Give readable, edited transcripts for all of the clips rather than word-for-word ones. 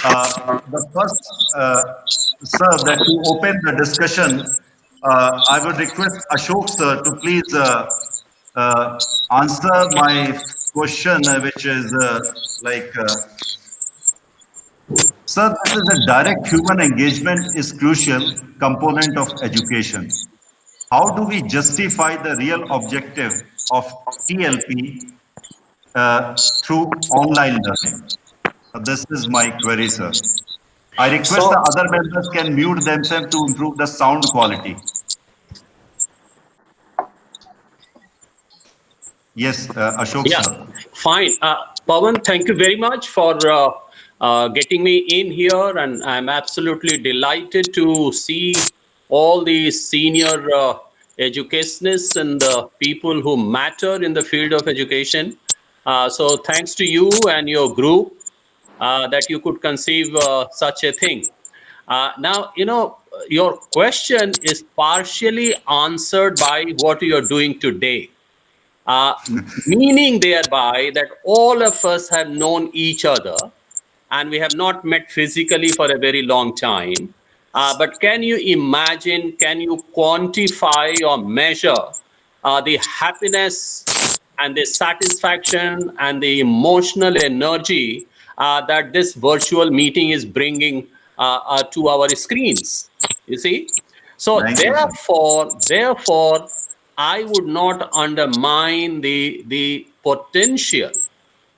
The first, sir, that to open the discussion, I would request Ashok sir to please answer my question, which is sir, this is a direct human engagement is crucial component of education. How do we justify the real objective of TLP through online learning? This is my query, sir. I request the So, other members can mute themselves to improve the sound quality. Yes, Ashok yeah, sir. fine. Pawan, thank you very much for getting me in here, and I'm absolutely delighted to see all the senior educationists and the people who matter in the field of education. So, thanks to you and your group that you could conceive such a thing. Now, your question is partially answered by what you're doing today, uh, meaning thereby that all of us have known each other and we have not met physically for a very long time. But can you imagine, can you quantify or measure the happiness and the satisfaction and the emotional energy that this virtual meeting is bringing to our screens? You see? So Thank you, sir. therefore, I would not undermine the potential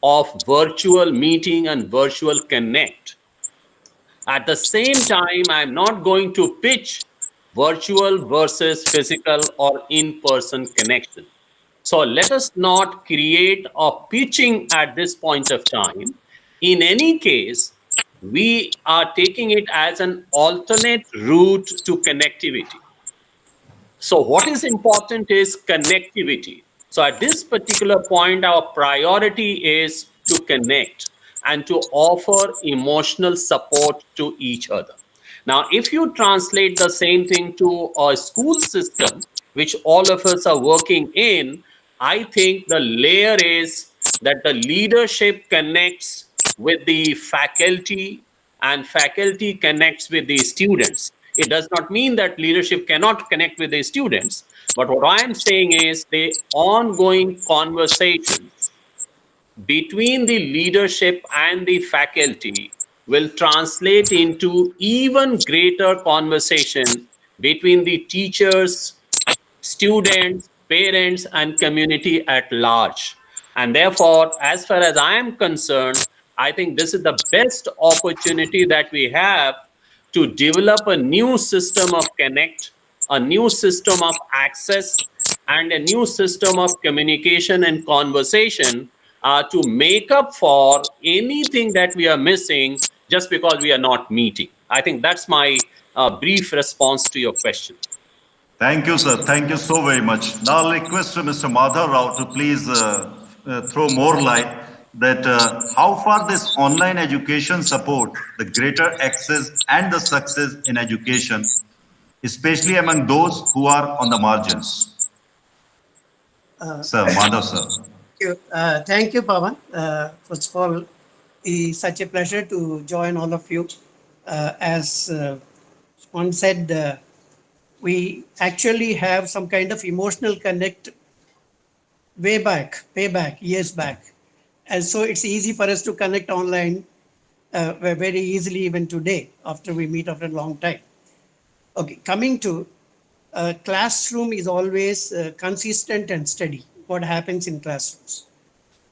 of virtual meeting and virtual connect. At the same time, I'm not going to pitch virtual versus physical or in-person connection. So let us not create a pitching at this point of time. In any case, we are taking it as an alternate route to connectivity. So, what is important is connectivity. So, at this particular point, our priority is to connect and to offer emotional support to each other. Now, if you translate the same thing to a school system, which all of us are working in, I think the layer is that the leadership connects with the faculty and faculty connects with the students. It does not mean that leadership cannot connect with the students, but what I am saying is the ongoing conversations between the leadership and the faculty will translate into even greater conversation between the teachers, students, parents, and community at large. And therefore, as far as I am concerned, I think this is the best opportunity that we have to develop a new system of connect, a new system of access, and a new system of communication and conversation to make up for anything that we are missing just because we are not meeting. I think that's my brief response to your question. Thank you, sir. Thank you so very much. Now I'll request Mr. Madhav Rao to please throw more light that how far this online education support the greater access and the success in education, especially among those who are on the margins. Sir, Madhav, sir. Thank you, Pawan. First of all, it's such a pleasure to join all of you. As one said, we actually have some kind of emotional connect way back, years back. And so it's easy for us to connect online very easily even today after we meet after a long time. Okay, coming to classroom is always consistent and steady. What happens in classrooms?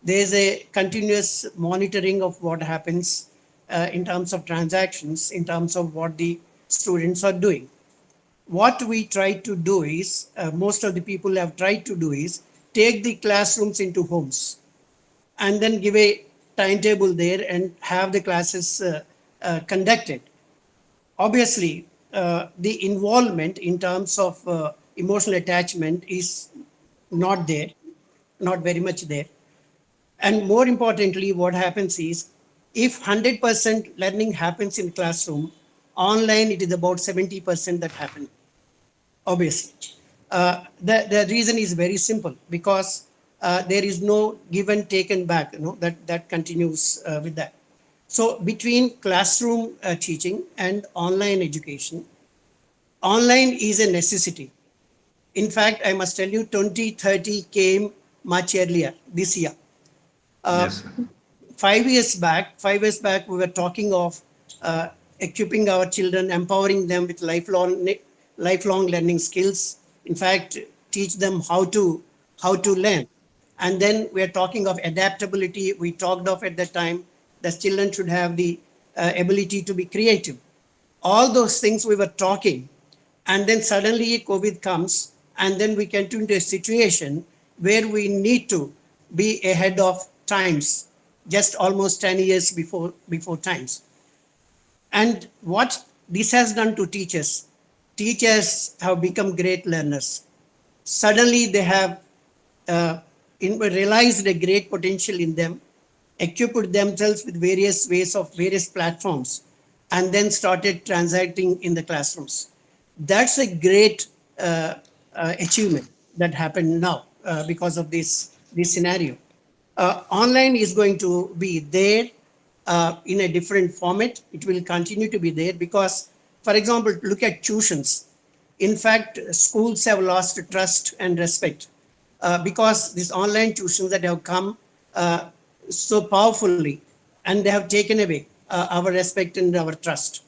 There's a continuous monitoring of what happens in terms of transactions, in terms of what the students are doing. What we try to do is, most of the people have tried to do is, take the classrooms into homes and then give a timetable there and have the classes conducted. Obviously, the involvement in terms of emotional attachment is not there, not very much there. And more importantly, what happens is, if 100% learning happens in classroom, online it is about 70% that happens. Obviously, the reason is very simple, because there is no give and taken back. That continues with that. So between classroom teaching and online education, online is a necessity. In fact, I must tell you, 2030 came much earlier this year. Uh, Yes, sir. 5 years back, we were talking of equipping our children, empowering them with lifelong learning skills. In fact, teach them how to learn. And then we are talking of adaptability. We talked of at that time that children should have the ability to be creative. All those things we were talking, and then suddenly COVID comes, and then we get into a situation where we need to be ahead of times, just almost 10 years before times. And what this has done to teachers have become great learners. Suddenly they have uh, realized a great potential in them, equipped themselves with various ways of various platforms, and then started transacting in the classrooms. That's a great achievement that happened now because of this scenario. Online is going to be there in a different format. It will continue to be there because, for example, look at tuitions. In fact, schools have lost trust and respect because these online tuitions that have come so powerfully, and they have taken away our respect and our trust.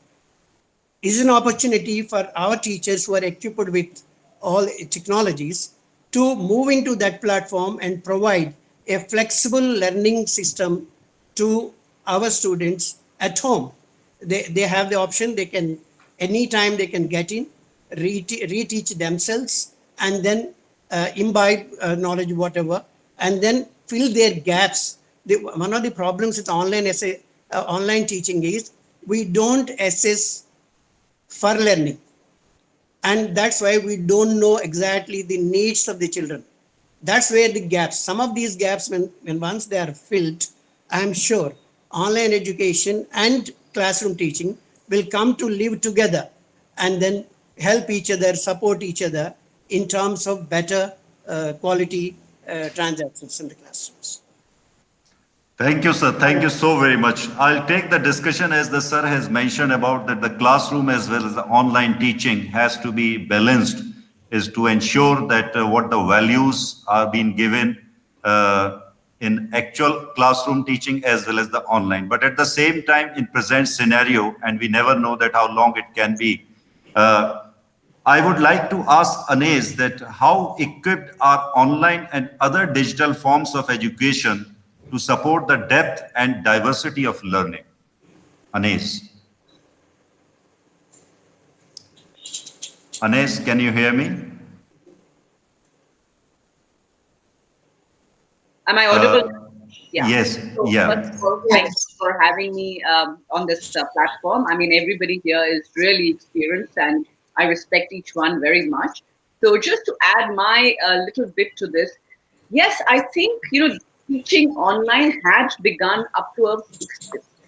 Is an opportunity for our teachers who are equipped with all technologies to move into that platform and provide a flexible learning system to our students at home. They have the option, they can, anytime they can get in, reteach themselves, and then imbibe knowledge, whatever, and then fill their gaps. One of the problems with online teaching is we don't assess for learning, and that's why we don't know exactly the needs of the children. That's where the gaps, some of these gaps, when once they are filled, I'm sure online education and classroom teaching will come to live together, and then help each other, support each other in terms of better quality transactions in the classrooms. Thank you, sir. Thank you so very much. I'll take the discussion as the sir has mentioned about that the classroom as well as the online teaching has to be balanced, is to ensure that what the values are being given uh, in actual classroom teaching as well as the online. But at the same time, in present scenario, and we never know that how long it can be, uh, I would like to ask Anes that how equipped are online and other digital forms of education to support the depth and diversity of learning? Anes. Anes, can you hear me? Am I audible? Uh, Yeah. yes, So first yeah. of all, thank you for having me on this platform. I mean, everybody here is really experienced, and I respect each one very much. So just to add my little bit to this, yes, I think teaching online had begun up to a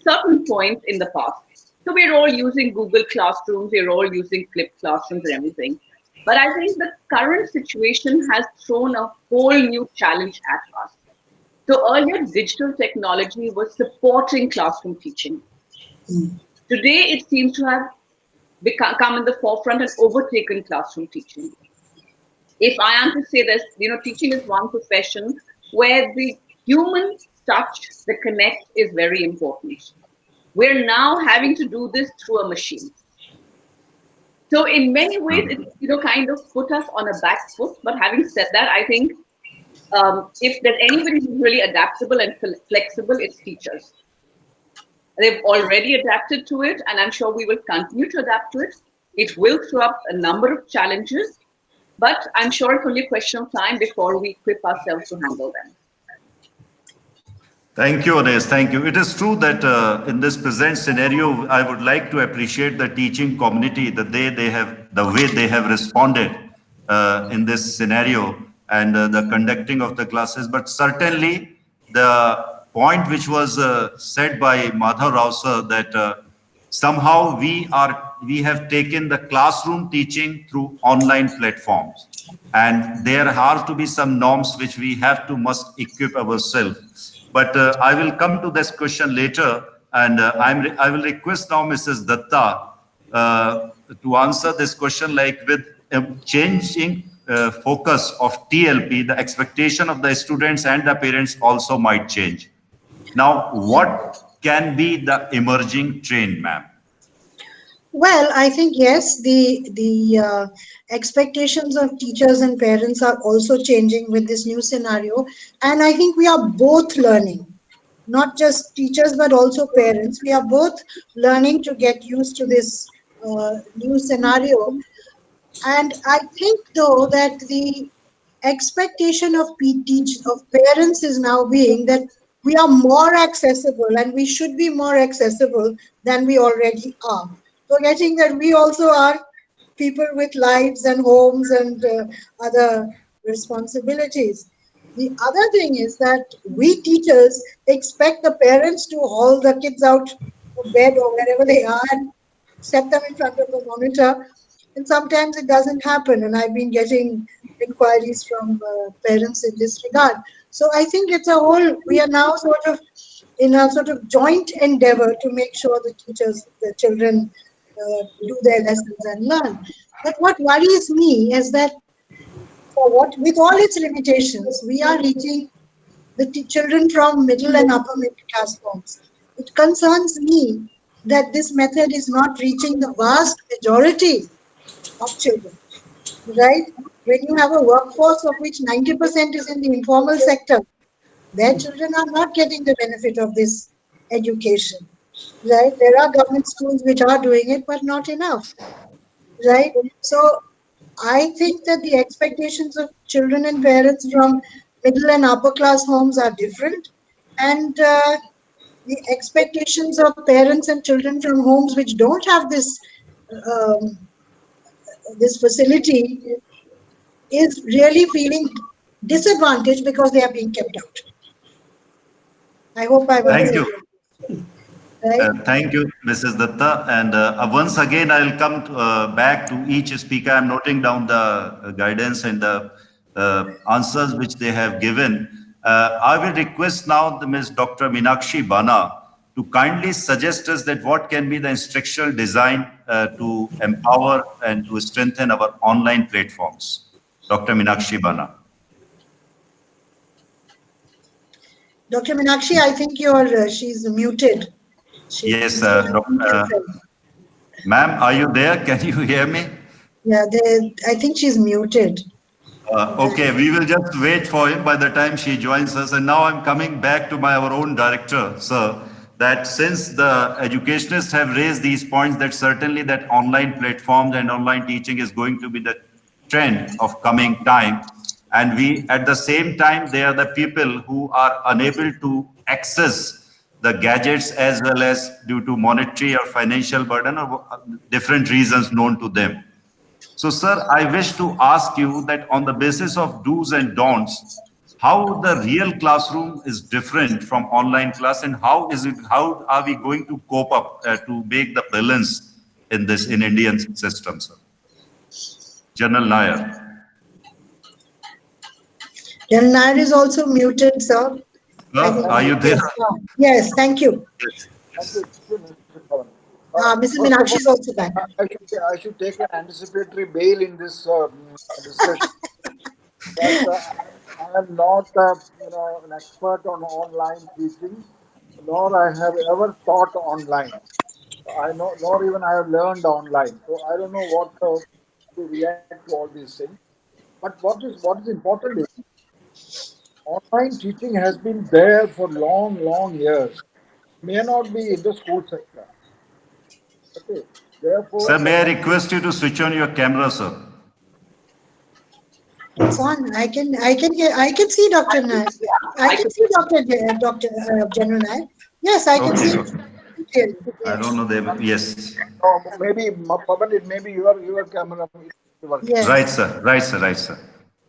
certain point in the past. So we're all using Google Classrooms, we're all using flipped classrooms and everything. But I think the current situation has thrown a whole new challenge at us. So earlier, digital technology was supporting classroom teaching. Today, it seems to have come in the forefront and overtaken classroom teaching. If I am to say this, teaching is one profession where the human touch, the connect, is very important. We're now having to do this through a machine. So in many ways, it kind of put us on a back foot. But having said that, I think if there's anybody who's really adaptable and flexible, it's teachers. They've already adapted to it, and I'm sure we will continue to adapt to it. It will throw up a number of challenges, but I'm sure it's only a question of time before we equip ourselves to handle them. Thank you, Anes. Thank you. It is true that in this present scenario, I would like to appreciate the teaching community, the way they have responded in this scenario and the conducting of the classes. But certainly, the point which was said by Madhav Rao sir that somehow we have taken the classroom teaching through online platforms, and there are to be some norms which we have to must equip ourselves. But I will come to this question later. And I will request now Mrs. Datta to answer this question, like with changing focus of TLP, the expectation of the students and the parents also might change. Now, what can be the emerging trend, ma'am? Well, I think yes, the expectations of teachers and parents are also changing with this new scenario, and I think we are both learning, not just teachers but also parents. We are both learning to get used to this new scenario, and I think though that the expectation of of parents is now being that we are more accessible and we should be more accessible than we already are. Forgetting that we also are people with lives and homes and other responsibilities. The other thing is that we teachers expect the parents to haul the kids out of bed or wherever they are and set them in front of the monitor, and sometimes it doesn't happen, and I've been getting inquiries from parents in this regard. So I think it's a whole, we are now sort of in a sort of joint endeavor to make sure the teachers, the children do their lessons and learn. But what worries me is that for what, with all its limitations, we are reaching the children from middle and upper middle class homes. It concerns me that this method is not reaching the vast majority of children, right? When you have a workforce of which 90% is in the informal sector, their children are not getting the benefit of this education, right? There are government schools which are doing it, but not enough, right? So I think that the expectations of children and parents from middle and upper class homes are different, and the expectations of parents and children from homes which don't have um, this facility is really feeling disadvantaged because they are being kept out. I hope I've Thank answered you. your question, right? Thank you, Mrs. Datta. And once again, I'll come back to each speaker. I'm noting down the guidance and the answers which they have given. I will request now the Ms. Dr. Meenakshi Bana to kindly suggest us that what can be the instructional design to empower and to strengthen our online platforms. Dr. Meenakshi Bana. Dr. Meenakshi, I think she's muted. She Yes, needs to unmute herself. ma'am, are you there? Can you hear me? Yeah, I think she's muted. Okay, we will just wait for him by the time she joins us. And now I'm coming back to our own director, sir, that since the educationists have raised these points, that certainly that online platforms and online teaching is going to be the trend of coming time. And we, at the same time, they are the people who are unable to access the gadgets as well as due to monetary or financial burden or different reasons known to them. So, sir, I wish to ask you that on the basis of do's and don'ts, how the real classroom is different from online class, and how is it? How are we going to cope up to make the balance in this in Indian system, sir? General Nair, Jan Nair is also muted, sir. I sir, think, are you there? yes, yes, thank you. Yes. Thank Yes. you, Mr. Pawan. Mrs. First of Meenakshi all, is also back. I should take an anticipatory bail in this discussion. That I am not, an expert on online teaching, nor I have ever taught online. I know, nor even I have learned online. So I don't know what to react to all these things. But what is important is online teaching has been there for long, long years. May not be in the school sector. Okay. Sir, Therefore, may I request you to switch on your camera, sir? It's on. I can see Dr. Nair. I I can could. see Dr. General Nair. Yes, I can Okay, see okay. clearly. I don't Yes, know. They, yes. maybe Pawan, it maybe your camera is working. Right, yes. sir. Right, sir. Right, sir.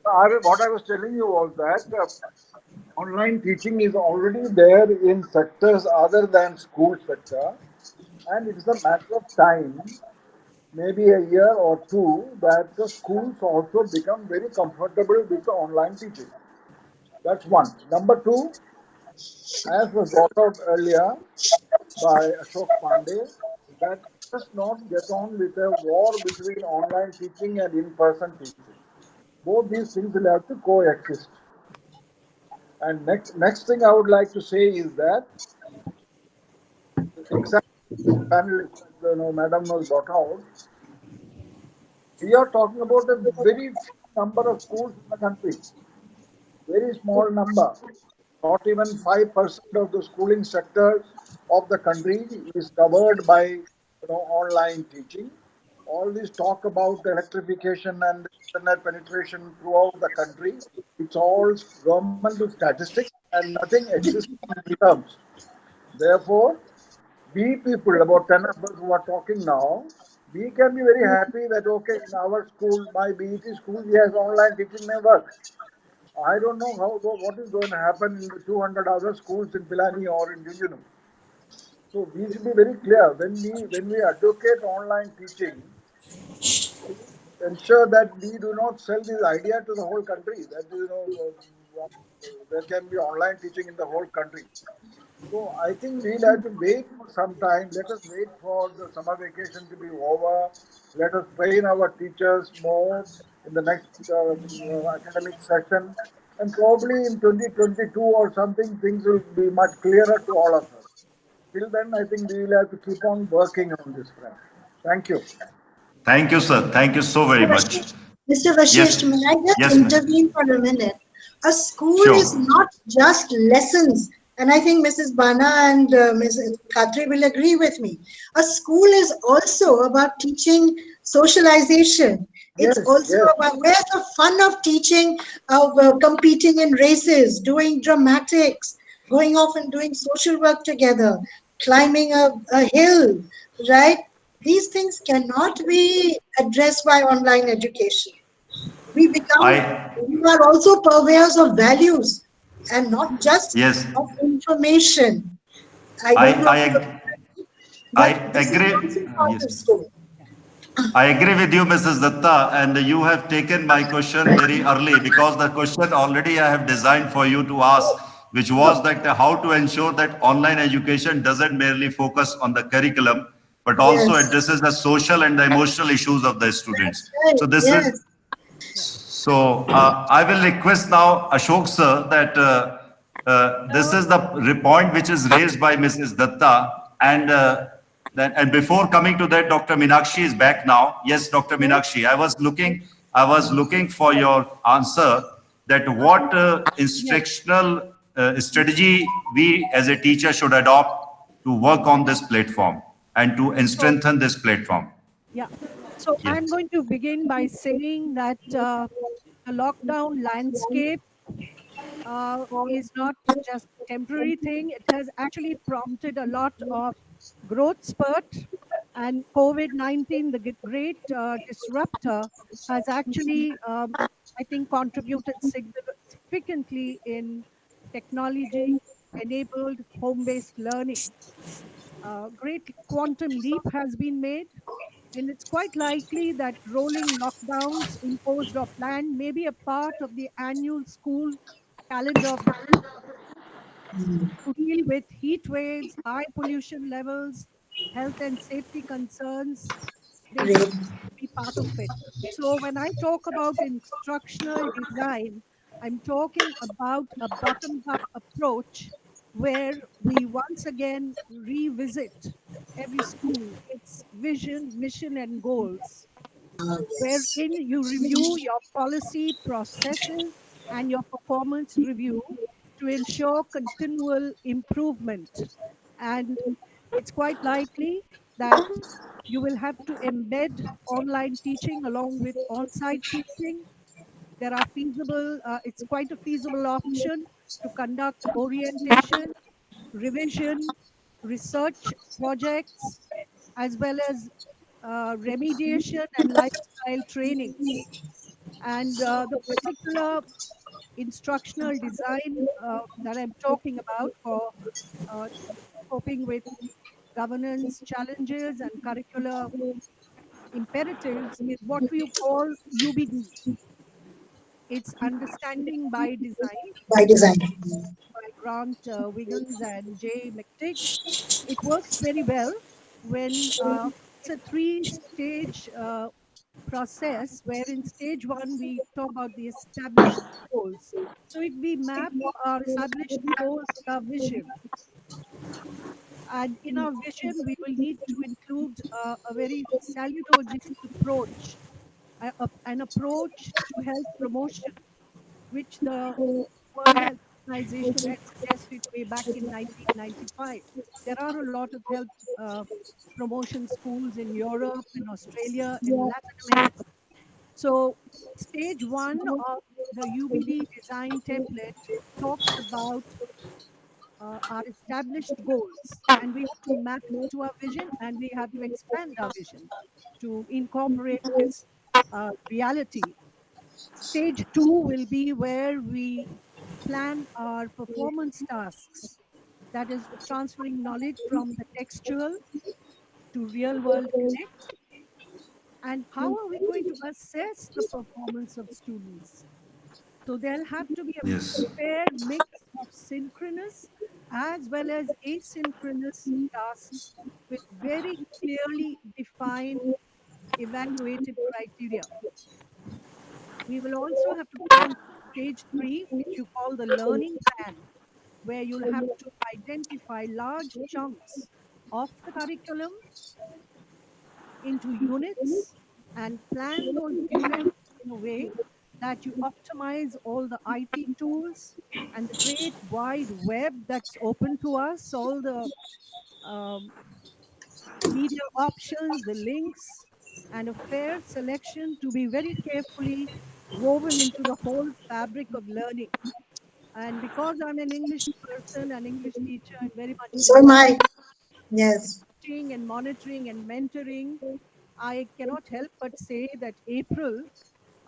What I was telling you was that online teaching is already there in sectors other than school sector, and it is a matter of time, maybe a year or two, that the schools also become very comfortable with the online teaching. That's one. Number two, as was brought out earlier, by Ashok Pandey that let us not get on with a war between online teaching and in-person teaching. Both these things will have to coexist. And next thing I would like to say is that exactly panel, Madam was brought out, we are talking about a very few number of schools in the country, very small number. Not even 5% of the schooling sector of the country is covered by online teaching. All this talk about electrification and internet penetration throughout the country, it's all governmental statistics and nothing exists in terms. Therefore, we people, about 10 of us who are talking now, we can be very happy that, okay, in our school, my BET school, yes, online teaching may work. I don't know what is going to happen in the 200 other schools in Pilani or in Junjunu. So we should be very clear when we advocate online teaching, ensure that we do not sell this idea to the whole country that there can be online teaching in the whole country. So I think we'll have to wait for some time. Let us wait for the summer vacation to be over. Let us train our teachers more in the next academic session. And probably in 2022 or something, things will be much clearer to all of us. Till then, I think we will have to keep on working on this front. Thank you. Thank you, sir. Thank you so very much. Mr. Yes, Vashisht, may I just yes, ma'am. intervene for a minute? A school is Sure. not just lessons, and I think Mrs. Bana and Mrs. Khatri will agree with me. A school is also about teaching socialization. It's Yes, also yes, about where's the fun of teaching, of competing in races, doing dramatics, going off and doing social work together, climbing a hill, right? These things cannot be addressed by online education. We become, I we are also purveyors of values and not just yes, of information. I I don't know, I I but this is agree. also part Yes, of school. I agree with you, Mrs. Datta, and you have taken my question very early because the question already I have designed for you to ask, which was that how to ensure that online education doesn't merely focus on the curriculum, but also Yes, addresses the social and the emotional issues of the that's students. right. So this is Yes, so I will request now Ashok sir that this is the point which is raised by Mrs. Datta, and and before coming to that, Dr. Minakshi is back now. Yes, Dr. Minakshi, I was looking for your answer that what instructional strategy we as a teacher should adopt to work on this platform and to So, strengthen this platform. yeah. So Yeah. I'm going to begin by saying that the lockdown landscape is not just a temporary thing. It has actually prompted a lot of growth spurt. And COVID 19, the great disruptor, has actually, I think, contributed significantly in technology enabled home based learning. Great quantum leap has been made, and it's quite likely that rolling lockdowns imposed or planned may be a part of the annual school calendar of the to deal with heat waves, high pollution levels, health and safety concerns. They just great. have to be part of it. So when I talk about instructional design, I'm talking about a bottom up approach where we once again revisit every school, its vision, mission, and goals, wherein you review your policy processes and your performance review to ensure continual improvement. And it's quite likely that you will have to embed online teaching along with on site teaching. There are feasible, it's quite a feasible option to conduct orientation, revision, research projects, as well as remediation and lifestyle trainings. And the particular instructional design that I'm talking about for uh, coping with governance challenges and curricular imperatives is what we call UBD. It's Understanding by Design by design. by Grant Wiggins and Jay McTigg. It works very well when it's a three-stage process where in stage one we talk about the established goals. So if we map our established goals with our vision, and in our vision we will need to include a very salutogenic approach, an approach to health promotion, which the World Health Organization had suggested way back in 1995. There are a lot of health promotion schools in Europe, in Australia, in Latin America. So, stage one of the UBD design template talks about our established goals, and we have to map it to our vision, and we have to expand our vision to incorporate this reality. Stage two will be where we plan our performance tasks, that is, the transferring knowledge from the textual to real world connect. And how are we going to assess the performance of students? So there'll have to be a Yes. fair mix of synchronous as well as asynchronous tasks with very clearly defined evaluative criteria. We will also have to plan stage three, which you call the learning plan, where you'll have to identify large chunks of the curriculum into units and plan those units in a way that you optimize all the IT tools and the great wide web that's open to us, all the um, media options, the links, and a fair selection to be very carefully woven into the whole fabric of learning. And because I'm an English person, an English teacher, and very much So am involved I. Yes. in coaching and monitoring and mentoring, I cannot help but say that April,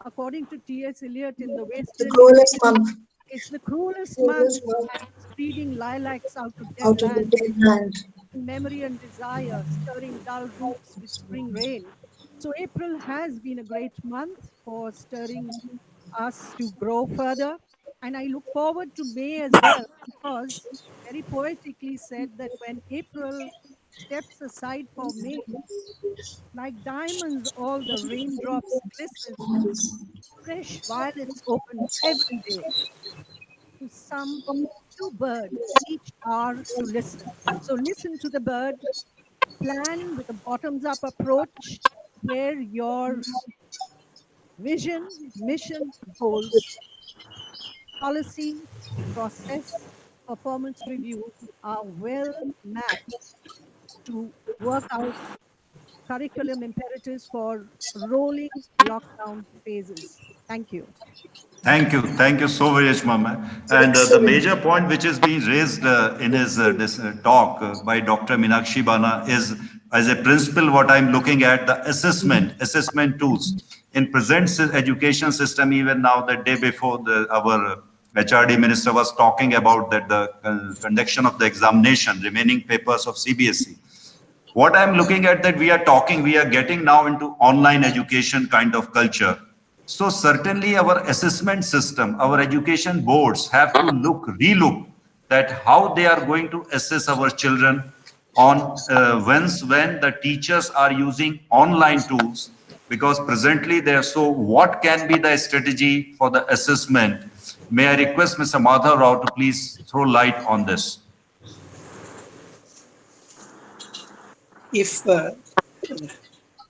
according to T.S. Eliot in The The Wasteland, cruelest month. is the cruelest month Cruelest month and it's breeding lilacs out of dead out of the land, dead land. memory and desire, stirring dull roots with spring rain. So April has been a great month for stirring us to grow further. And I look forward to May as well, because very poetically said that when April steps aside for May, like diamonds, all the raindrops glisten, fresh violets open every day to some new bird each hour to listen. So listen to the bird, plan with a bottoms up approach where your vision, mission, goals, policy, process, performance review are well mapped to work out curriculum imperatives for rolling lockdown phases. Thank you. Thank you so very much, Mama. And the Excellent. major point which is being raised in his this talk by Dr. Minakshi Bana is, as a principle, what I'm looking at the assessment tools in present education system. Even now, the day before, our HRD minister was talking about that the conduction of the examination, remaining papers of CBSE. What I'm looking at, that we are getting now into online education kind of culture. So certainly our assessment system, our education boards have to relook that how they are going to assess our children on when the teachers are using online tools, because presently they are. So what can be the strategy for the assessment? May I request Mr. Madhav Rao to please throw light on this? If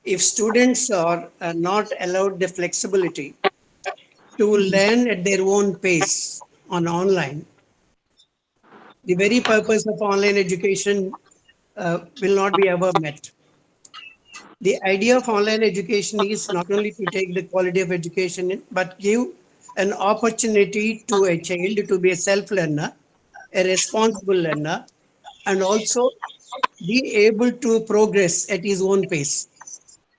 if students are not allowed the flexibility to learn at their own pace on online, the very purpose of online education will not be ever met. The idea of online education is not only to take the quality of education in, but give an opportunity to a child to be a self learner, a responsible learner, and also be able to progress at his own pace.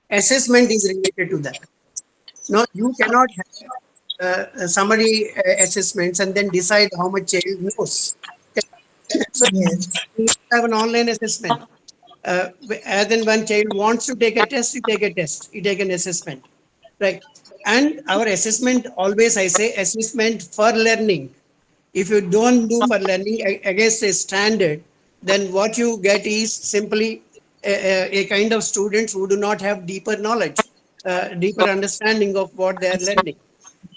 Assessment is related to that. No, you cannot have summary assessments and then decide how much child knows. So Yes. you have an online assessment. As and when child wants to take a test, you take a test, you take an assessment, right? And our assessment, always I say assessment for learning. If you don't do for learning against a standard, then what you get is simply a kind of students who do not have deeper knowledge, deeper understanding of what they are learning.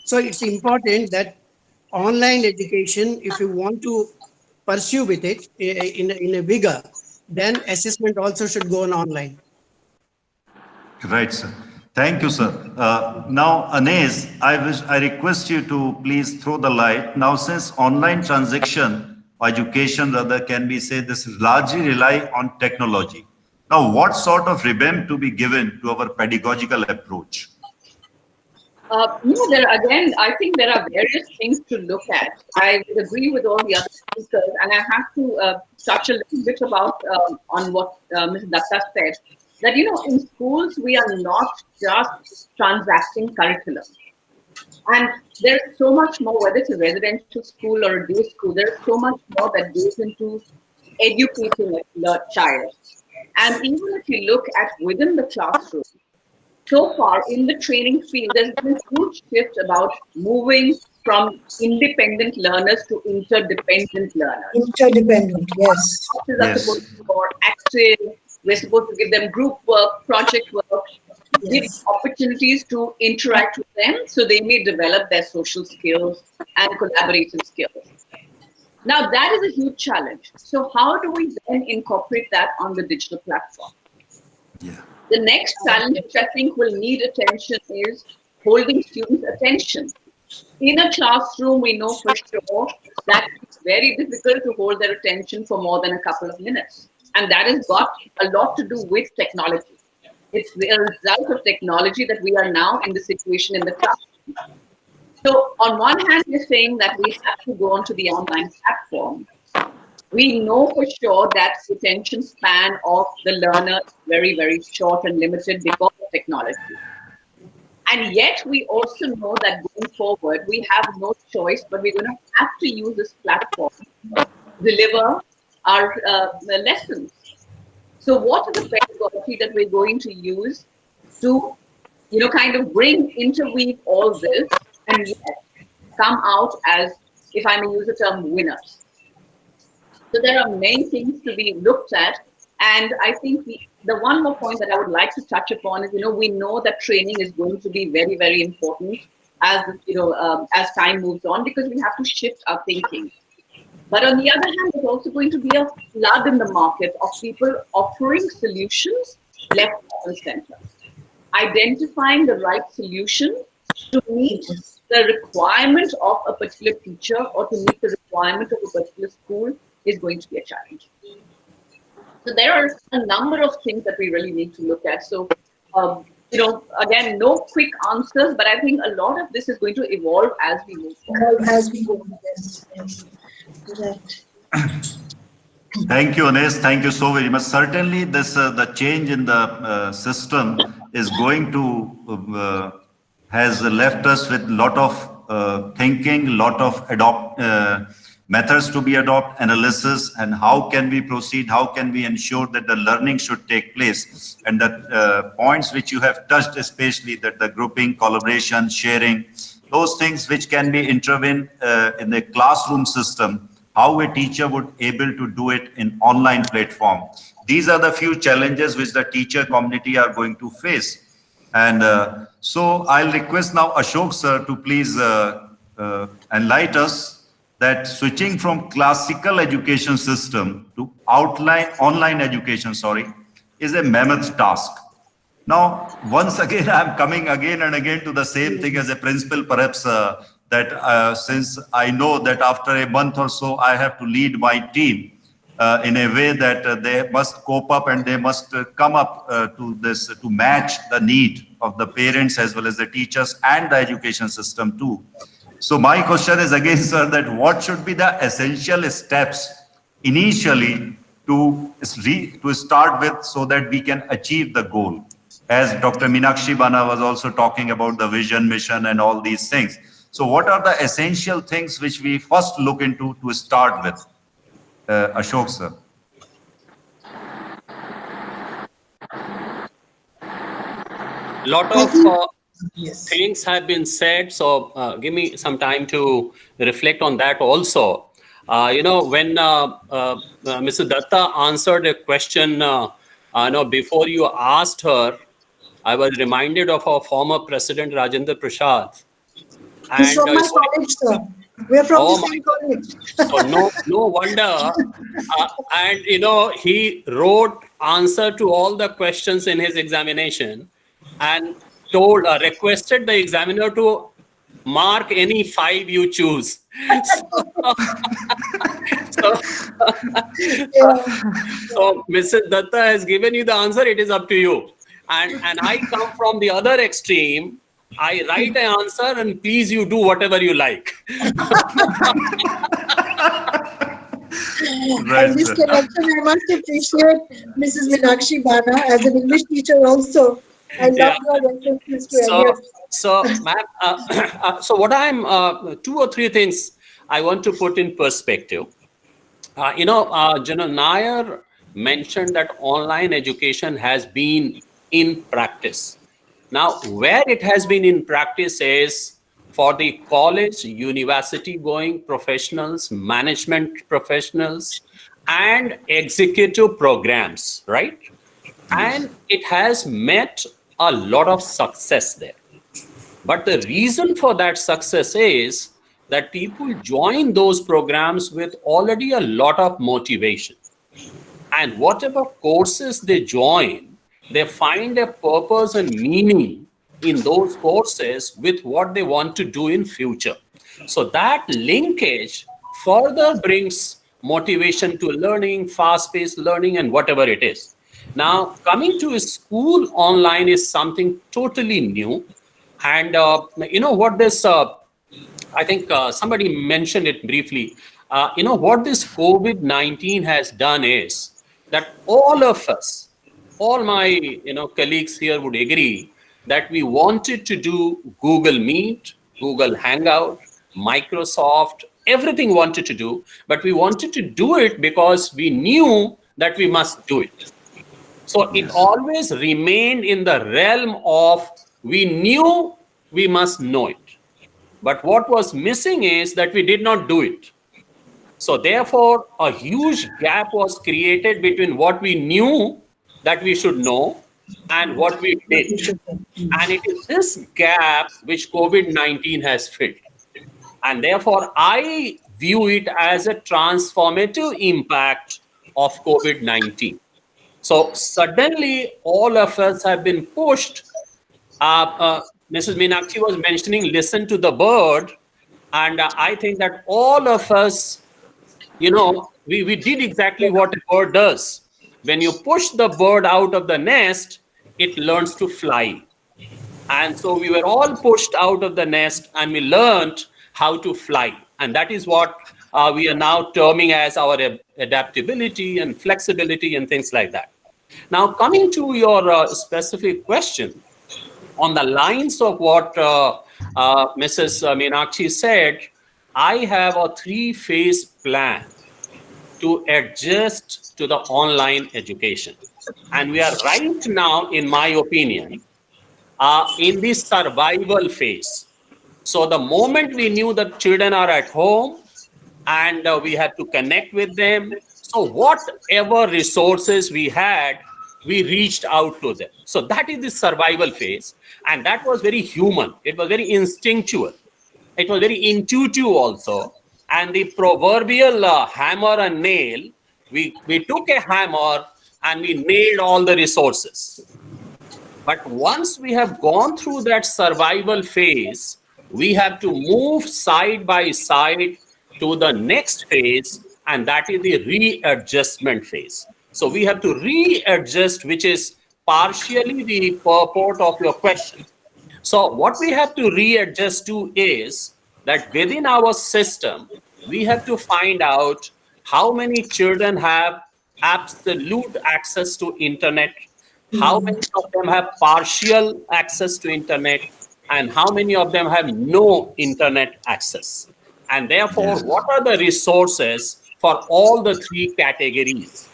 So it's important that online education, if you want to pursue with it in a vigor, then assessment also should go on online. Right, sir. Thank you, sir. Now, Anes, I request you to please throw the light. Now, since online transaction or education rather can be said this largely rely on technology. Now, what sort of revamp to be given to our pedagogical approach? There again, I think there are various things to look at. I would agree with all the other speakers, and I have to touch a little bit about on what Ms. Datta said. That in schools we are not just transacting curriculum, and there's so much more. Whether it's a residential school or a day school, there's so much more that goes into educating a child. And even if you look at within the classroom, so far in the training field, there's been a huge shift about moving from independent learners to interdependent learners. Interdependent, yes. Classes are supposed Yes. to be more active. We're supposed to give them group work, project work, give Yes. opportunities to interact with them so they may develop their social skills and collaborative skills. Now, that is a huge challenge. So, how do we then incorporate that on the digital platform? Yeah. The next challenge, which I think will need attention, is holding students' attention. In a classroom, we know for sure that it's very difficult to hold their attention for more than a couple of minutes. And that has got a lot to do with technology. It's the result of technology that we are now in the situation in the classroom. So, on one hand, we're saying that we have to go onto the online platform. We know for sure that the attention span of the learner is very, very short and limited because of technology. And yet, we also know that going forward, we have no choice, but we're going to have to use this platform to deliver our lessons. So, what are the pedagogy that we're going to use to, kind of interweave all this and yet come out as, if I may use the term, winners? So there are many things to be looked at. And I think the one more point that I would like to touch upon is, we know that training is going to be very, very important as, as time moves on, because we have to shift our thinking. But on the other hand, there's also going to be a flood in the market of people offering solutions left, right, and center. Identifying the right solution to meet Yes. the requirement of a particular teacher or to meet the requirement of a particular school is going to be a challenge. So there are a number of things that we really need to look at. So, again, no quick answers, but I think a lot of this is going to evolve as we move forward. As we go, yes, yes. Right. Thank you, Anes. Thank you so very much. Certainly, this the change in the system is going to has left us with lot of thinking, lot of methods to be adopt, analysis, and how can we proceed? How can we ensure that the learning should take place? And the points which you have touched, especially that the grouping, collaboration, sharing, those things which can be intervened in the classroom system, how a teacher would able to do it in online platform. These are the few challenges which the teacher community are going to face. And so I'll request now Ashok sir to please enlighten us that switching from classical education system to outline online education, sorry, is a mammoth task. Now, once again, I'm coming again and again to the same thing as a principal, perhaps that since I know that after a month or so, I have to lead my team in a way that they must cope up and they must come up to this to match the need of the parents as well as the teachers and the education system too. So my question is again, sir, that what should be the essential steps initially to start with so that we can achieve the goal? As Dr. Meenakshi Bana was also talking about the vision, mission, and all these things. So what are the essential things which we first look into to start with? Ashok, sir. Lot I of think, Yes. things have been said. So give me some time to reflect on that also. When Mr. Datta answered a question, before you asked her, I was reminded of our former president, Rajendra Prasad. He's And from my so, college, sir. We're from the oh my same God. college. So no wonder. And he wrote answer to all the questions in his examination, and told requested the examiner to mark any five you choose. So, so, so, Yeah. so Mrs. Datta has given you the answer. It is up to you. And I come from the other extreme. I write an answer, and please you do whatever you like. Right, In this sir. connection, I must appreciate Mrs. Meenakshi Bana as an English teacher also. I Yeah. love your references to So, Eliot. ma'am, so what I'm two or three things I want to put in perspective. General Nair mentioned that online education has been in practice. Now, where it has been in practice is for the college, university going professionals, management professionals, and executive programs, right? And it has met a lot of success there. But the reason for that success is that people join those programs with already a lot of motivation. And whatever courses they join, they find a purpose and meaning in those courses with what they want to do in future. So that linkage further brings motivation to learning, fast-paced learning, and whatever it is. Now, coming to a school online is something totally new. And what this I think somebody mentioned it briefly. What this COVID-19 has done is that all of us, all my colleagues here would agree that we wanted to do Google Meet, Google Hangout, Microsoft, everything wanted to do, but we wanted to do it because we knew that we must do it. So it Yes. always remained in the realm of we knew we must know it. But what was missing is that we did not do it. So therefore, a huge gap was created between what we knew that we should know and what we What did. we should do. And it is this gap which COVID-19 has filled. And therefore, I view it as a transformative impact of COVID-19. So suddenly, all of us have been pushed. Mrs. Meenakshi was mentioning listen to the bird. And I think that all of us, we did exactly what a bird does. When you push the bird out of the nest, it learns to fly. And so we were all pushed out of the nest and we learned how to fly. And that is what we are now terming as our adaptability and flexibility and things like that. Now, coming to your specific question, on the lines of what Mrs. Meenakshi said, I have a three-phase plan to adjust to the online education. And we are right now, in my opinion, in the survival phase. So the moment we knew that children are at home and we had to connect with them, so whatever resources we had, we reached out to them. So that is the survival phase. And that was very human. It was very instinctual. It was very intuitive also. And the proverbial hammer and nail, we took a hammer and we nailed all the resources. But once we have gone through that survival phase, we have to move side by side to the next phase, and that is the readjustment phase. So we have to readjust, which is partially the purport of your question. So what we have to readjust to is that within our system, we have to find out how many children have absolute access to internet, how many of them have partial access to internet, and how many of them have no internet access. And therefore, Yes. what are the resources for all the three categories?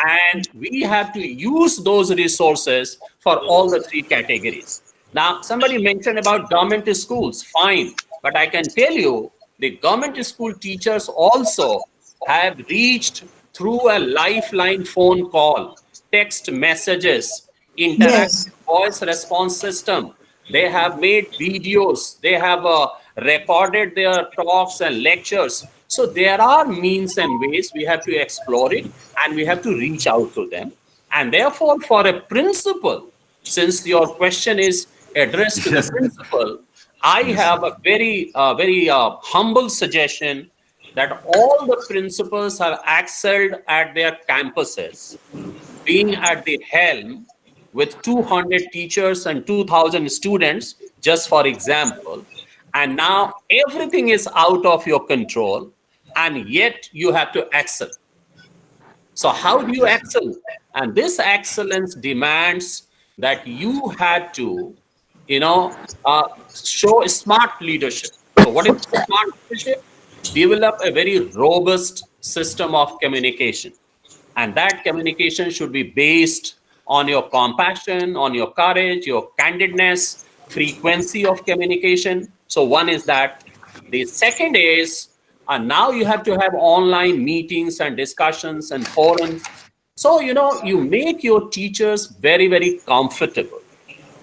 And we have to use those resources for all the three categories. Now, somebody mentioned about government schools. Fine. But I can tell you, the government school teachers also have reached through a lifeline phone call, text messages, Yes. interactive voice response system. They have made videos. They have recorded their talks and lectures. So there are means and ways we have to explore it, and we have to reach out to them. And therefore, for a principal, since your question is addressed to the Yes, principal, I yes. have a very humble suggestion that all the principals have excelled at their campuses, being at the helm with 200 teachers and 2,000 students, just for example, and now everything is out of your control, and yet you have to excel. So, how do you excel? And this excellence demands that you had to, show smart leadership. So, what is smart leadership? Develop a very robust system of communication. And that communication should be based on your compassion, on your courage, your candidness, frequency of communication. So, one is that. The second is, now you have to have online meetings and discussions and forums. So, you make your teachers very, very comfortable,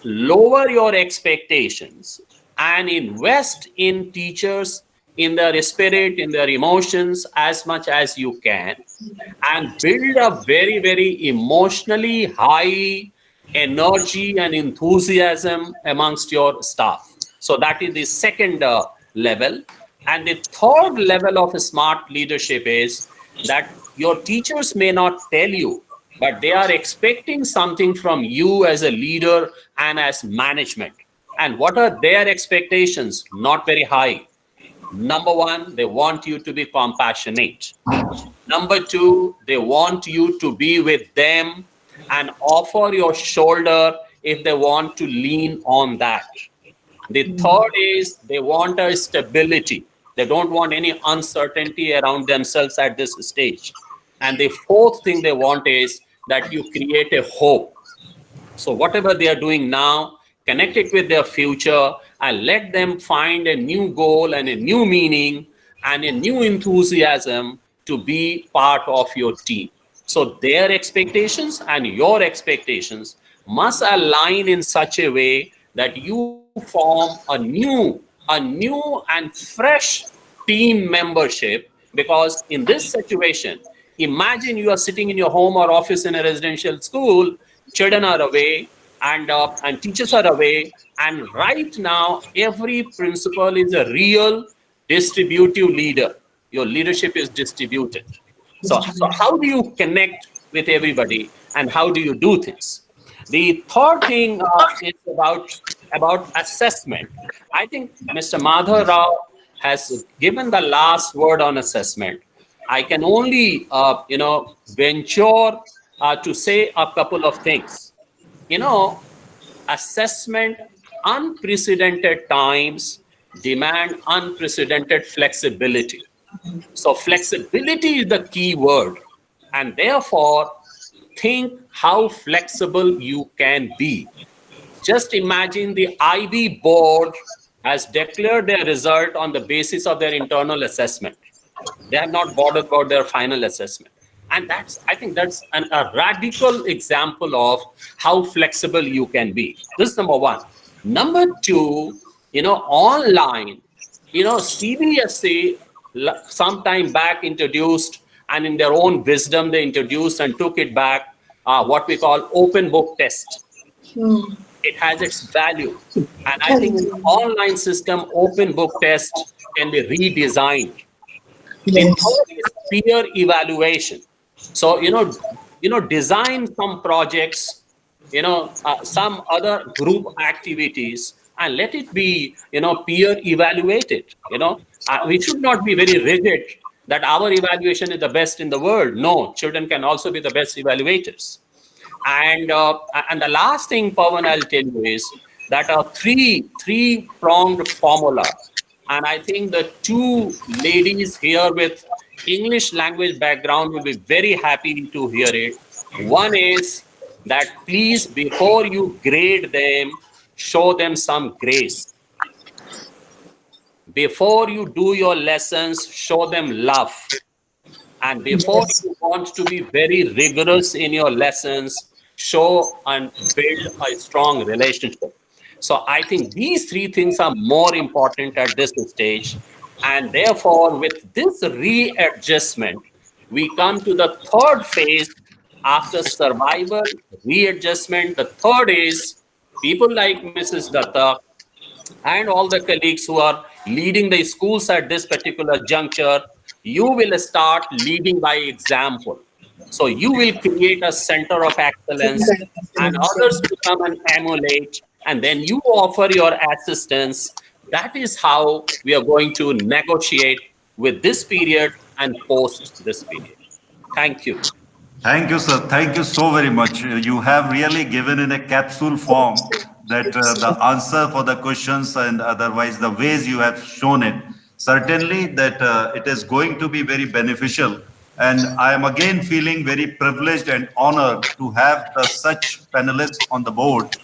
lower your expectations, and invest in teachers, in their spirit, in their emotions as much as you can, and build a very, very emotionally high energy and enthusiasm amongst your staff. So that is the second level. And the third level of smart leadership is that your teachers may not tell you, but they are expecting something from you as a leader and as management. And what are their expectations? Not very high. Number one, they want you to be compassionate. Number two, they want you to be with them and offer your shoulder if they want to lean on that. The third is they want a stability. They don't want any uncertainty around themselves at this stage. And the fourth thing they want is that you create a hope. So whatever they are doing now, connect it with their future and let them find a new goal and a new meaning and a new enthusiasm to be part of your team. So their expectations and your expectations must align in such a way that you form a new and fresh team membership. Because in this situation, imagine you are sitting in your home or office in a residential school, children are away, and teachers are away, and right now every principal is a real distributive leader. Your leadership is distributed. So how do you connect with everybody, and how do you do things? The third thing is about assessment. I think Mr. Madhav Rao has given the last word on assessment. I can only venture to say a couple of things. You know, assessment, unprecedented times demand unprecedented flexibility. So flexibility is the key word, and therefore think how flexible you can be. Just imagine the IB board has declared their result on the basis of their internal assessment. They have not bothered about their final assessment. And I think that's a radical example of how flexible you can be. This is number one. Number two, online, CBSE sometime back introduced, and in their own wisdom, they introduced and took it back, what we call open book test. Hmm. It has its value. And I think in Correct. the online system, open book test can be redesigned. The Yes. third is peer evaluation. So, design some projects, some other group activities, and let it be, peer evaluated. We should not be very rigid that our evaluation is the best in the world. No, children can also be the best evaluators. And the last thing, Pawan, I'll tell you is that a three pronged formula, and I think the two ladies here with English language background will be very happy to hear it. One is that please, before you grade them, show them some grace. Before you do your lessons, show them love. And before Yes. you want to be very rigorous in your lessons, show and build a strong relationship. So I think these three things are more important at this stage. And therefore, with this readjustment, we come to the third phase after survival, readjustment. The third is people like Mrs. Datta and all the colleagues who are leading the schools at this particular juncture, you will start leading by example. So you will create a center of excellence and others to come and emulate, and then you offer your assistance. That is how we are going to negotiate with this period and post this period. Thank you. Thank you, sir. Thank you so very much. You have really given in a capsule form that the answer for the questions and otherwise the ways you have shown it. Certainly that it is going to be very beneficial. And I am again feeling very privileged and honored to have such panelists on the board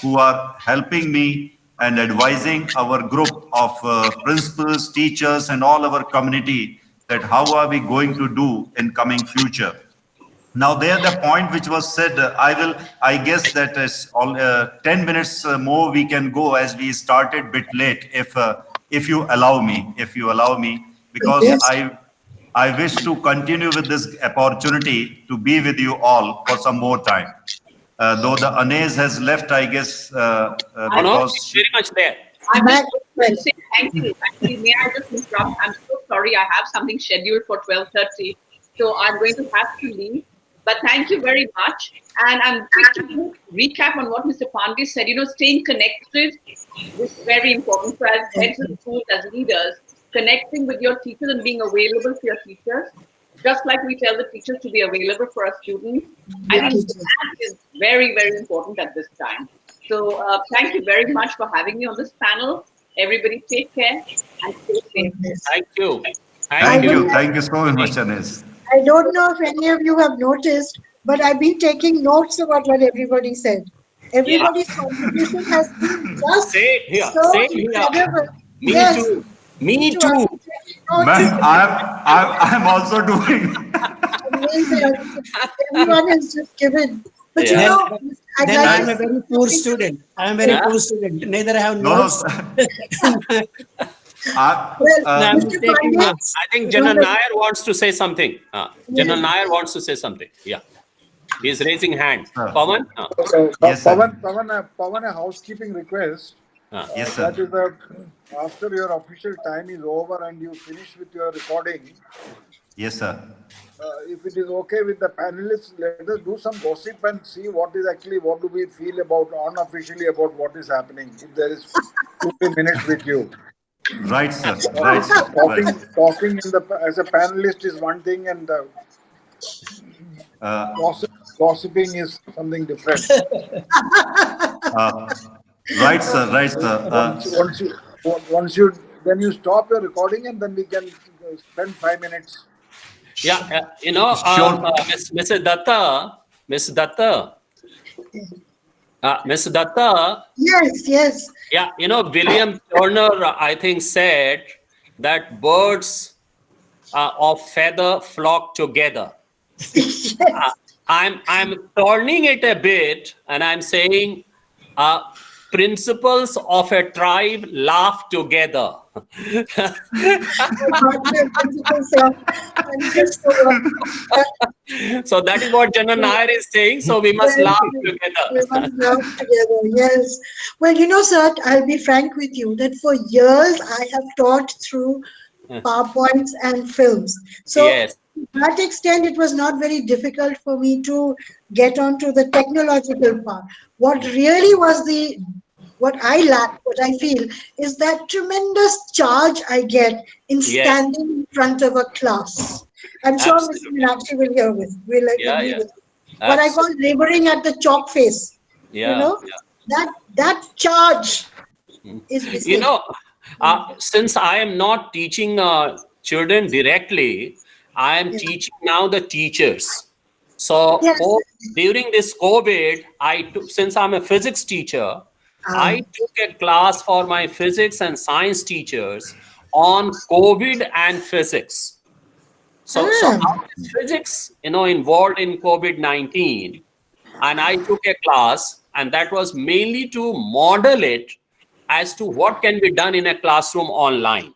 who are helping me and advising our group of principals, teachers, and all our community that how are we going to do in coming future. Now, there the point which was said, I guess that is all 10 minutes more we can go as we started bit late, if you allow me, because Yes. I wish to continue with this opportunity to be with you all for some more time. Though the Anez has left, I guess, Oh, no, because it's very much there. I Back just well. want to say thank you. Actually, may I just interrupt? I'm so sorry. I have something scheduled for 12:30, so I'm going to have to leave. But thank you very much. And I'm quick to recap on what Mr. Pandey said. Staying connected is very important. So as heads of schools, as leaders, connecting with your teachers and being available for your teachers, just like we tell the teachers to be available for our students. I think that is very, very important at this time. So thank you very much for having me on this panel. Everybody take care and stay safe. Thank you. thank Thank you. you. Thank you so much, Anez. I don't know if any of you have noticed, but I've been taking notes about what everybody said. Yeah. Everybody's contribution has been just Same here. so Same here. incredible. Me Yes, too. me Me too. I've too. been taking notes. Ma'am, I'm also doing. Amazing. Everyone has just given. But Yeah. I'd Then like I'm to a say very poor something. student. I'm a very Yeah. poor student. Neither I have No, notes. Well, I'm Mr. taking Pandey, notes. I think go General ahead. Nair wants to say something. General Yes. Nair wants to say something. Yeah. He's raising hand. Sir. Pawan? Yes, sir. Pavan, a housekeeping request. Yes, That sir. is, after your official time is over and you finish with your recording, Yes, sir. if it is okay with the panelists, let us do some gossip and see what do we feel about unofficially about what is happening. If there is 2 3 minutes with you, Right, sir. Right, sir. Right. talking as a panelist is one thing, and Uh, gossiping is something different. uh, right, sir. Right, sir. Once you then you stop your recording and then we can spend 5 minutes. Yeah. Sure. Miss Datta, Miss Datta, Yes, yes. yeah, William Turner, I think, said that birds of feather flock together. Yes. I'm turning it a bit, and I'm saying principles of a tribe laugh together. So that is what General Nair is saying. So we must laugh We together. must laugh together. Yes. Well, sir, I'll be frank with you that for years I have taught through PowerPoints and films. So Yes. to that extent, it was not very difficult for me to get onto the technological part. What really was what I lack, what I feel, is that tremendous charge I get in Yes. standing in front of a class. I'm sure Mr. Absolutely. Meenakshi will hear with, will Yeah. agree Yeah. with. What I call Absolutely. laboring at the chalk face. Yeah. That charge is You missing. know, since I am not teaching children directly, I am teaching now the teachers. So Yes. during this COVID, since I'm a physics teacher, I Um, took a class for my physics and science teachers on COVID and physics. So ah, how is physics, involved in COVID-19? And I took a class, and that was mainly to model it as to what can be done in a classroom online,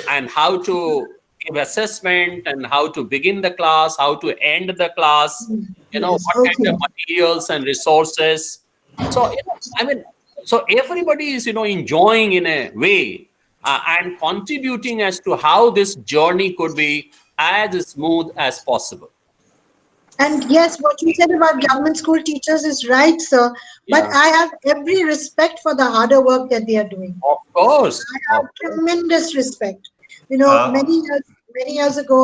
and how to give assessment, and how to begin the class, how to end the class, yes, what kind of okay. materials and resources. So, I mean, so everybody is, enjoying in a way, and contributing as to how this journey could be as smooth as possible. And yes, what you said about government school teachers is right, sir. But Yeah, I have every respect for the harder work that they are doing. of course. I Of have course. tremendous respect. You know, Uh, many years ago,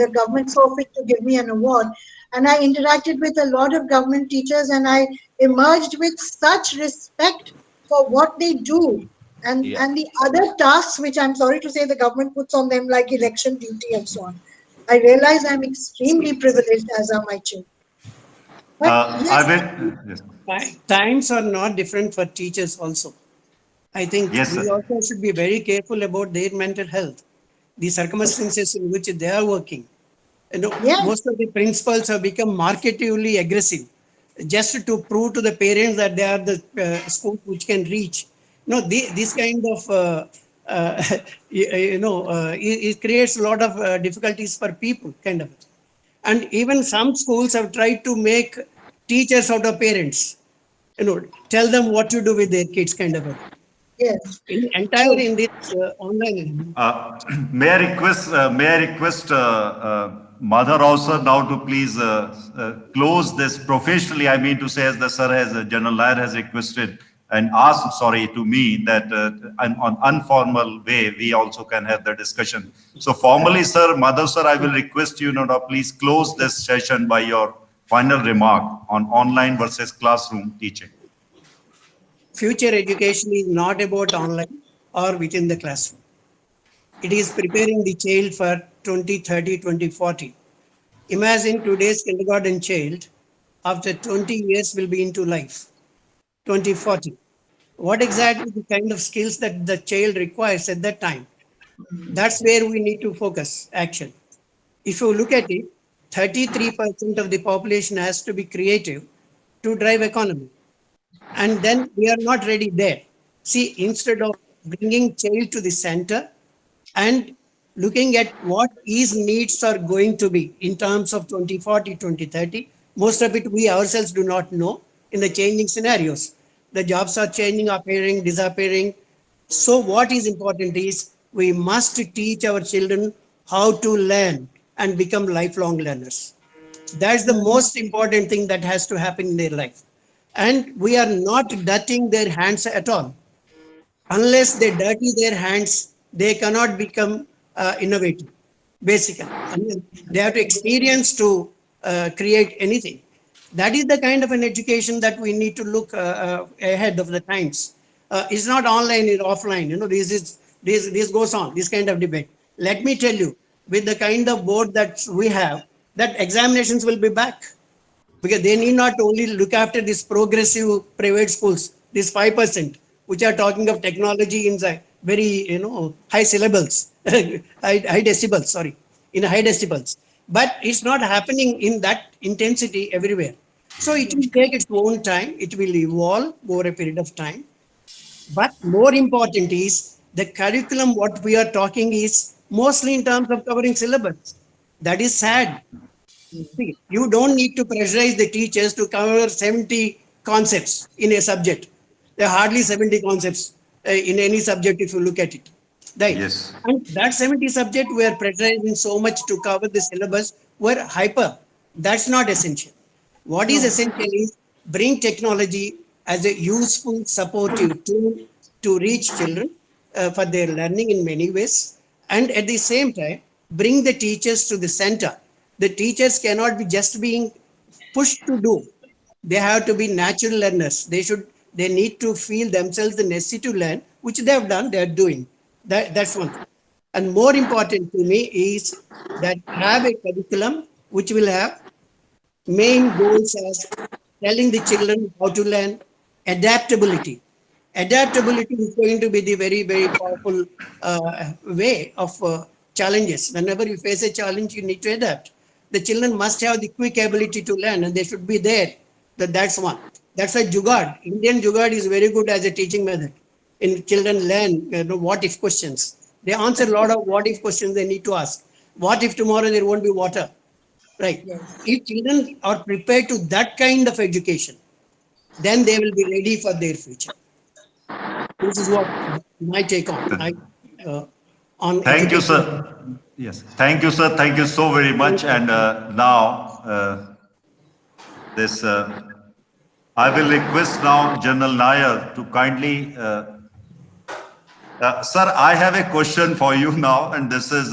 the government saw fit to give me an award, and I interacted with a lot of government teachers, and I emerged with such respect for what they do, Yeah. and the other tasks which I'm sorry to say the government puts on them, like election duty and so on. I realize I'm extremely privileged, as are my children. But I yes, will. Yes, Times are not different for teachers also. I think yes, we sir. also should be very careful about their mental health, the circumstances in which they are working. yes, Most of the principals have become marketingly aggressive just to prove to the parents that they are the schools which can reach. This kind of it creates a lot of difficulties for people, kind of. And even some schools have tried to make teachers out of parents. Tell them what to do with their kids, kind of. yes, Entire true. in this online. May I request Mother also now to please close this professionally. I mean to say, as the sir has, General Nair has requested and asked, sorry, to me that on informal way we also can have the discussion. So formally, sir, Mother sir, I will request you now to please close this session by your final remark on online versus classroom teaching. Future education is not about online or within the classroom. It is preparing the child for 2030, 2040. Imagine today's kindergarten child after 20 years will be into life, 2040. What exactly the kind of skills that the child requires at that time? That's where we need to focus action. If you look at it, 33% of the population has to be creative to drive economy. And then we are not ready there. See, instead of bringing child to the center and looking at what his needs are going to be in terms of 2040, 2030, most of it we ourselves do not know in the changing scenarios. The jobs are changing, appearing, disappearing. So what is important is we must teach our children how to learn and become lifelong learners. That's the most important thing that has to happen in their life. And we are not dirtying their hands at all. Unless they dirty their hands, they cannot become innovative, basically. I mean, they have to experience to create anything. That is the kind of an education that we need to look ahead of the times. It's not online or offline. This goes on, this kind of debate. Let me tell you, with the kind of board that we have, that examinations will be back because they need not only look after these progressive private schools, these 5%, which are talking of technology in the very, high syllables, high decibels, sorry, in high decibels. But it's not happening in that intensity everywhere. So it will take its own time. It will evolve over a period of time. But more important is the curriculum, what we are talking is mostly in terms of covering syllabus. That is sad. See, you don't need to pressurize the teachers to cover 70 concepts in a subject. There are hardly 70 concepts in any subject if you look at it. Right. Yes. And that 70 subject we are pressurizing so much to cover the syllabus were hyper. That's not essential. What is no. essential is bring technology as a useful supportive tool to reach children for their learning in many ways, and at the same time bring the teachers to the center. The teachers cannot be just being pushed to do. They have to be natural learners. They need to feel themselves the necessity to learn, which they have done, they are doing. That's one thing. And more important to me is that have a curriculum which will have main goals as telling the children how to learn, adaptability. Adaptability is going to be the very, very powerful way of challenges. Whenever you face a challenge, you need to adapt. The children must have the quick ability to learn, and they should be there. That's one. That's a jugad. Indian jugad is very good as a teaching method. In children learn what if questions. They answer a lot of what if questions they need to ask. What if tomorrow there won't be water? Right. Yes. If children are prepared to that kind of education, then they will be ready for their future. This is what my take uh, on Thank you, education. sir. Yes. Thank you, sir. Thank you so very much. And now, this I will request now General Nair to kindly. Sir, I have a question for you now, and this is